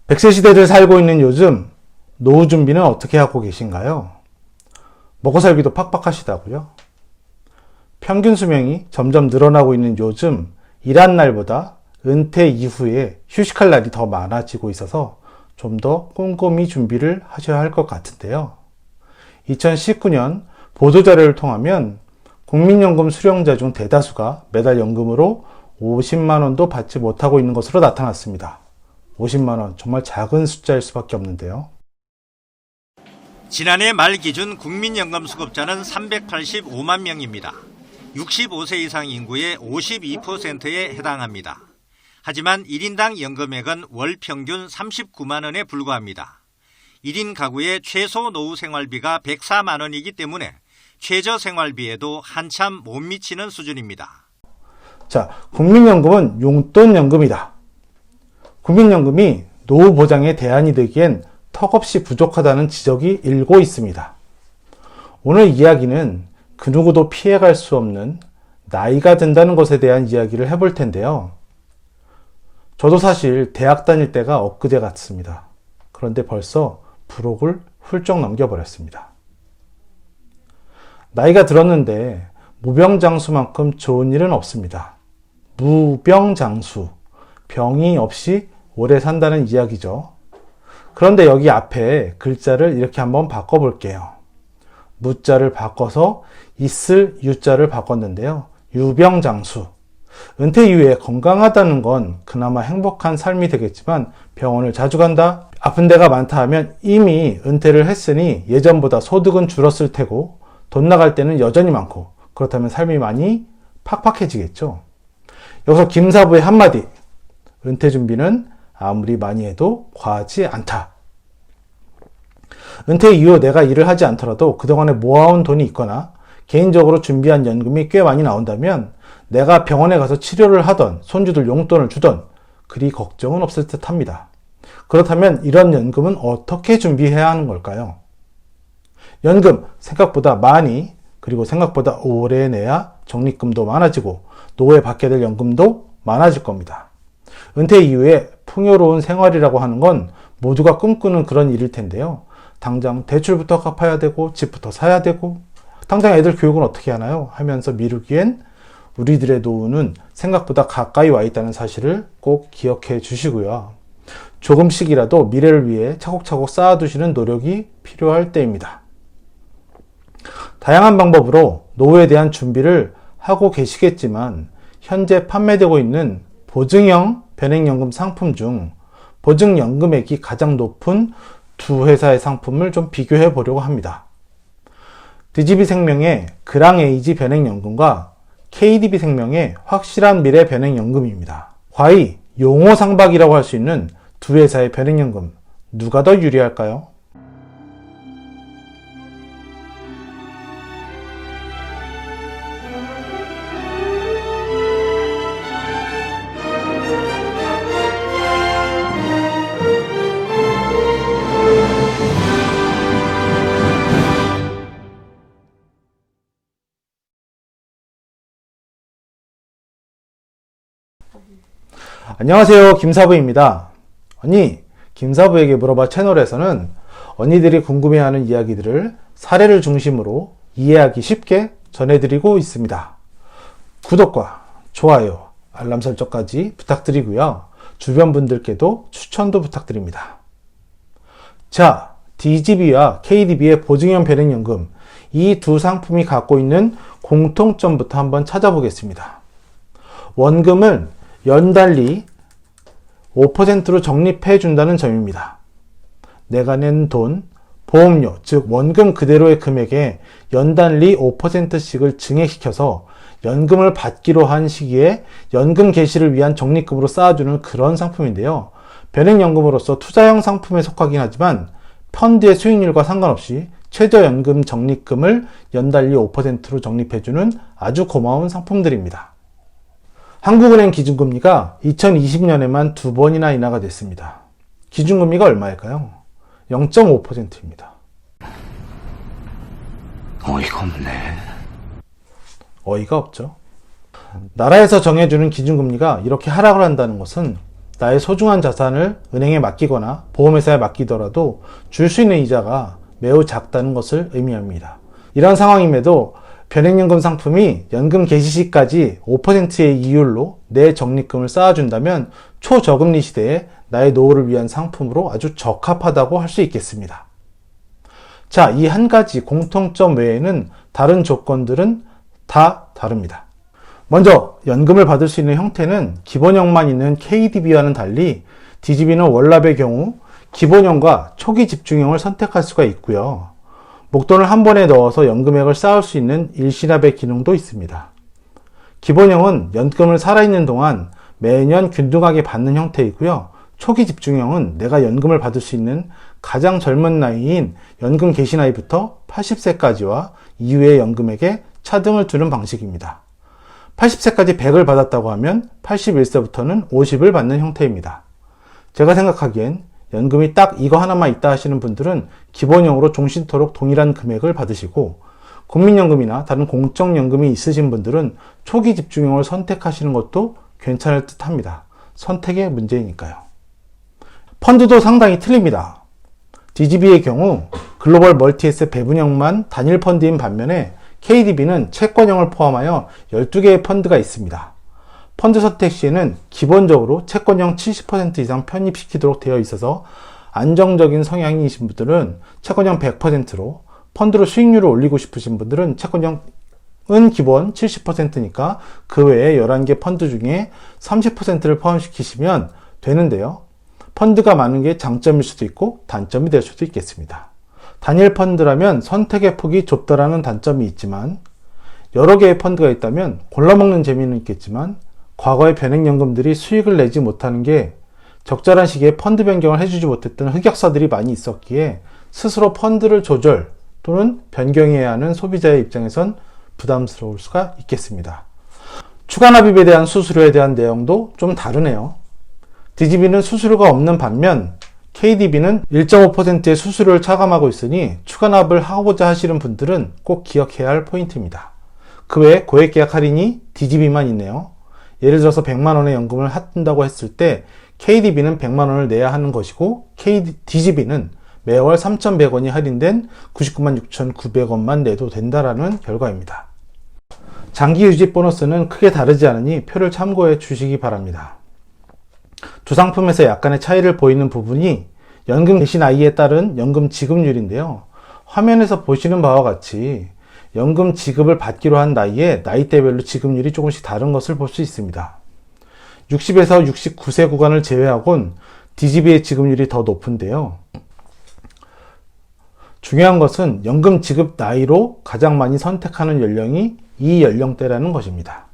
100세 시대를 살고 있는 요즘 노후 준비는 어떻게 하고 계신가요? 먹고 살기도 팍팍하시다고요? 평균 수명이 점점 늘어나고 있는 요즘 일한 날보다 은퇴 이후에 휴식할 날이 더 많아지고 있어서 좀 더 꼼꼼히 준비를 하셔야 할 것 같은데요. 2019년 보도자료를 통하면 국민연금 수령자 중 대다수가 매달 연금으로 50만 원도 받지 못하고 있는 것으로 나타났습니다. 50만 원, 정말 작은 숫자일 수밖에 없는데요. 지난해 말 기준 국민연금 수급자는 385만 명입니다. 65세 이상 인구의 52%에 해당합니다. 하지만 1인당 연금액은 월 평균 39만 원에 불과합니다. 1인 가구의 최소 노후 생활비가 104만 원이기 때문에 최저 생활비에도 한참 못 미치는 수준입니다. 자, 국민연금은 용돈연금이다. 국민연금이 노후 보장의 대안이 되기엔 턱없이 부족하다는 지적이 일고 있습니다. 오늘 이야기는 그 누구도 피해갈 수 없는 나이가 든다는 것에 대한 이야기를 해볼 텐데요. 저도 사실 대학 다닐 때가 엊그제 같습니다. 그런데 벌써 불혹을 훌쩍 넘겨버렸습니다. 나이가 들었는데 무병장수만큼 좋은 일은 없습니다. 무병장수, 병이 없이 오래 산다는 이야기죠. 그런데 여기 앞에 글자를 이렇게 한번 바꿔볼게요. 무자를 바꿔서 있을 유자를 바꿨는데요. 유병장수. 은퇴 이후에 건강하다는 건 그나마 행복한 삶이 되겠지만 병원을 자주 간다, 아픈 데가 많다 하면 이미 은퇴를 했으니 예전보다 소득은 줄었을 테고 돈 나갈 때는 여전히 많고 그렇다면 삶이 많이 팍팍해지겠죠. 여기서 김사부의 한마디. 은퇴 준비는 아무리 많이 해도 과하지 않다. 은퇴 이후 내가 일을 하지 않더라도 그동안에 모아온 돈이 있거나 개인적으로 준비한 연금이 꽤 많이 나온다면 내가 병원에 가서 치료를 하던 손주들 용돈을 주던 그리 걱정은 없을 듯 합니다. 그렇다면 이런 연금은 어떻게 준비해야 하는 걸까요? 연금 생각보다 많이 그리고 생각보다 오래 내야 적립금도 많아지고 노후에 받게 될 연금도 많아질 겁니다. 은퇴 이후에 풍요로운 생활이라고 하는 건 모두가 꿈꾸는 그런 일일 텐데요. 당장 대출부터 갚아야 되고 집부터 사야 되고 당장 애들 교육은 어떻게 하나요? 하면서 미루기엔 우리들의 노후는 생각보다 가까이 와 있다는 사실을 꼭 기억해 주시고요. 조금씩이라도 미래를 위해 차곡차곡 쌓아두시는 노력이 필요할 때입니다. 다양한 방법으로 노후에 대한 준비를 하고 계시겠지만 현재 판매되고 있는 보증형 변액연금 상품 중 보증연금액이 가장 높은 두 회사의 상품을 좀 비교해 보려고 합니다. DGB생명의 그랑에이지 변액연금과 KDB생명의 확실한 미래 변액연금입니다. 과히 용호상박이라고 할 수 있는 두 회사의 변액연금, 누가 더 유리할까요? 안녕하세요, 김사부입니다. 언니, 김사부에게 물어봐 채널에서는 언니들이 궁금해하는 이야기들을 사례를 중심으로 이해하기 쉽게 전해드리고 있습니다. 구독과 좋아요, 알람 설정까지 부탁드리고요. 주변 분들께도 추천도 부탁드립니다. 자, DGB와 KDB의 보증형 변액연금, 이 두 상품이 갖고 있는 공통점부터 한번 찾아보겠습니다. 원금을 연달리 5%로 적립해 준다는 점입니다. 내가 낸 돈, 보험료, 즉 원금 그대로의 금액에 연달리 5%씩을 증액시켜서 연금을 받기로 한 시기에 연금 개시를 위한 적립금으로 쌓아주는 그런 상품인데요. 변액연금으로서 투자형 상품에 속하긴 하지만 펀드의 수익률과 상관없이 최저연금 적립금을 연달리 5%로 적립해주는 아주 고마운 상품들입니다. 한국은행 기준금리가 2020년에만 2번이나 인하가 됐습니다. 기준금리가 얼마일까요? 0.5%입니다. 어이가 없네. 어이가 없죠. 나라에서 정해주는 기준금리가 이렇게 하락을 한다는 것은 나의 소중한 자산을 은행에 맡기거나 보험회사에 맡기더라도 줄 수 있는 이자가 매우 작다는 것을 의미합니다. 이런 상황임에도 변액연금 상품이 연금 개시 시까지 5%의 이율로 내 적립금을 쌓아준다면 초저금리 시대에 나의 노후를 위한 상품으로 아주 적합하다고 할 수 있겠습니다. 자, 이 한 가지 공통점 외에는 다른 조건들은 다 다릅니다. 먼저 연금을 받을 수 있는 형태는 기본형만 있는 KDB와는 달리 DGB는 월납의 경우 기본형과 초기 집중형을 선택할 수가 있고요. 목돈을 한 번에 넣어서 연금액을 쌓을 수 있는 일시납의 기능도 있습니다. 기본형은 연금을 살아있는 동안 매년 균등하게 받는 형태이고요. 초기 집중형은 내가 연금을 받을 수 있는 가장 젊은 나이인 연금 개시 나이부터 80세까지와 이후의 연금액에 차등을 두는 방식입니다. 80세까지 100을 받았다고 하면 81세부터는 50을 받는 형태입니다. 제가 생각하기엔 연금이 딱 이거 하나만 있다 하시는 분들은 기본형으로 종신토록 동일한 금액을 받으시고, 국민연금이나 다른 공적연금이 있으신 분들은 초기 집중형을 선택하시는 것도 괜찮을 듯 합니다. 선택의 문제이니까요. 펀드도 상당히 틀립니다. DGB의 경우 글로벌 멀티에셋 배분형만 단일 펀드인 반면에 KDB는 채권형을 포함하여 12개의 펀드가 있습니다. 펀드 선택 시에는 기본적으로 채권형 70% 이상 편입시키도록 되어 있어서 안정적인 성향이신 분들은 채권형 100%로, 펀드로 수익률을 올리고 싶으신 분들은 채권형은 기본 70%니까 그 외에 11개 펀드 중에 30%를 포함시키시면 되는데요. 펀드가 많은 게 장점일 수도 있고 단점이 될 수도 있겠습니다. 단일 펀드라면 선택의 폭이 좁다라는 단점이 있지만, 여러 개의 펀드가 있다면 골라먹는 재미는 있겠지만, 과거의 변액연금들이 수익을 내지 못하는 게 적절한 시기에 펀드 변경을 해주지 못했던 흑역사들이 많이 있었기에 스스로 펀드를 조절 또는 변경해야 하는 소비자의 입장에선 부담스러울 수가 있겠습니다. 추가 납입에 대한 수수료에 대한 내용도 좀 다르네요. DGB는 수수료가 없는 반면 KDB는 1.5%의 수수료를 차감하고 있으니 추가 납입을 하고자 하시는 분들은 꼭 기억해야 할 포인트입니다. 그 외에 고액계약 할인이 DGB만 있네요. 예를 들어서 100만 원의 연금을 한다고 했을 때 KDB는 100만 원을 내야 하는 것이고 DGB는 매월 3,100원이 할인된 99만 6,900원만 내도 된다라는 결과입니다. 장기 유지 보너스는 크게 다르지 않으니 표를 참고해 주시기 바랍니다. 두 상품에서 약간의 차이를 보이는 부분이 연금 개시 나이에 따른 연금 지급률인데요. 화면에서 보시는 바와 같이 연금 지급을 받기로 한 나이에 나이대별로 지급률이 조금씩 다른 것을 볼 수 있습니다. 60에서 69세 구간을 제외하곤 DGB의 지급률이 더 높은데요. 중요한 것은 연금 지급 나이로 가장 많이 선택하는 연령이 이 연령대라는 것입니다.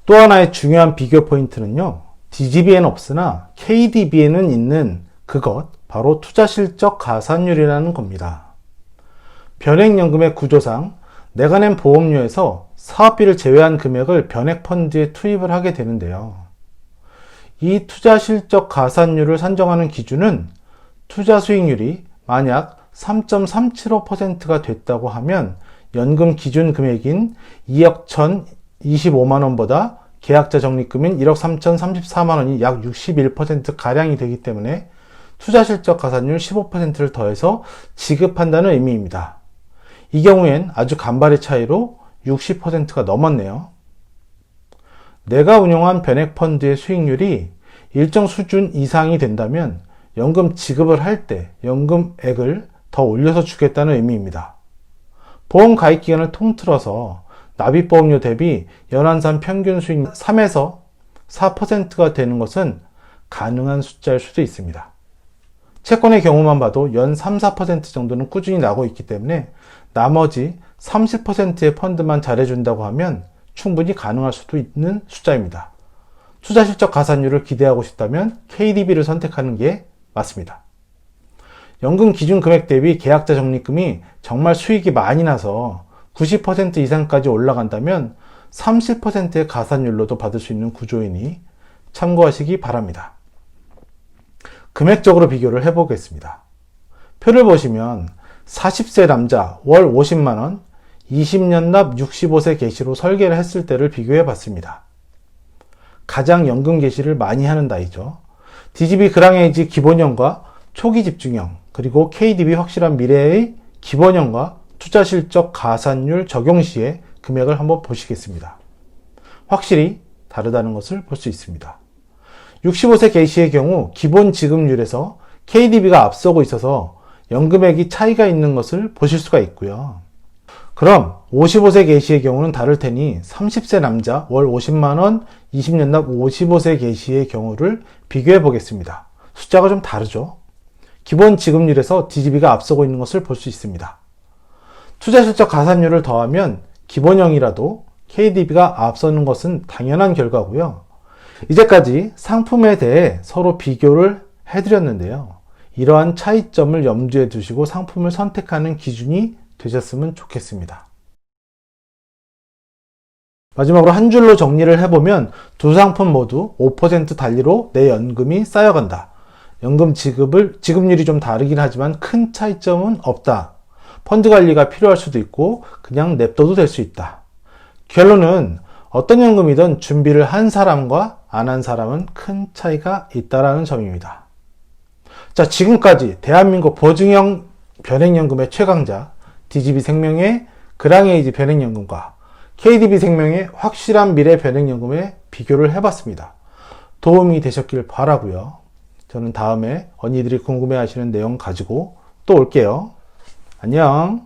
또 하나의 중요한 비교 포인트는요. DGB에는 없으나 KDB에는 있는 그것, 바로 투자실적 가산율이라는 겁니다. 변액연금의 구조상 내가 낸 보험료에서 사업비를 제외한 금액을 변액펀드에 투입을 하게 되는데요. 이 투자실적 가산율을 산정하는 기준은 투자 수익률이 만약 3.375%가 됐다고 하면 연금 기준 금액인 2억 1,025만원보다 계약자 적립금인 1억 3,034만원이 약 61%가량이 되기 때문에 투자실적 가산율 15%를 더해서 지급한다는 의미입니다. 이 경우엔 아주 간발의 차이로 60%가 넘었네요. 내가 운용한 변액펀드의 수익률이 일정 수준 이상이 된다면 연금 지급을 할 때 연금액을 더 올려서 주겠다는 의미입니다. 보험 가입 기간을 통틀어서 납입보험료 대비 연환산 평균 수익 3에서 4%가 되는 것은 가능한 숫자일 수도 있습니다. 채권의 경우만 봐도 연 3, 4% 정도는 꾸준히 나고 있기 때문에 나머지 30%의 펀드만 잘해준다고 하면 충분히 가능할 수도 있는 숫자입니다. 투자실적 가산율을 기대하고 싶다면 KDB를 선택하는 게 맞습니다. 연금 기준 금액 대비 계약자 적립금이 정말 수익이 많이 나서 90% 이상까지 올라간다면 30%의 가산율로도 받을 수 있는 구조이니 참고하시기 바랍니다. 금액적으로 비교를 해보겠습니다. 표를 보시면 40세 남자 월 50만원, 20년 납 65세 개시로 설계를 했을 때를 비교해 봤습니다. 가장 연금 개시를 많이 하는 나이죠. DGB 그랑에이지 기본형과 초기 집중형, 그리고 KDB 확실한 미래의 기본형과 투자 실적 가산율 적용 시의 금액을 한번 보시겠습니다. 확실히 다르다는 것을 볼 수 있습니다. 65세 개시의 경우 기본 지급률에서 KDB가 앞서고 있어서 연금액이 차이가 있는 것을 보실 수가 있고요. 그럼 55세 개시의 경우는 다를 테니 30세 남자 월 50만원 20년 납 55세 개시의 경우를 비교해 보겠습니다. 숫자가 좀 다르죠. 기본 지급률에서 DGB가 앞서고 있는 것을 볼 수 있습니다. 투자실적 가산율을 더하면 기본형이라도 KDB가 앞서는 것은 당연한 결과고요. 이제까지 상품에 대해 서로 비교를 해드렸는데요. 이러한 차이점을 염두에 두시고 상품을 선택하는 기준이 되셨으면 좋겠습니다. 마지막으로 한 줄로 정리를 해보면 두 상품 모두 5% 단리로 내 연금이 쌓여간다. 연금 지급률이 좀 다르긴 하지만 큰 차이점은 없다. 펀드 관리가 필요할 수도 있고 그냥 냅둬도 될 수 있다. 결론은 어떤 연금이든 준비를 한 사람과 안 한 사람은 큰 차이가 있다는 점입니다. 자, 지금까지 대한민국 보증형 변액연금의 최강자 DGB생명의 그랑에이지 변액연금과 KDB생명의 확실한 미래 변액연금의 비교를 해봤습니다. 도움이 되셨길 바라고요. 저는 다음에 언니들이 궁금해하시는 내용 가지고 또 올게요. 안녕.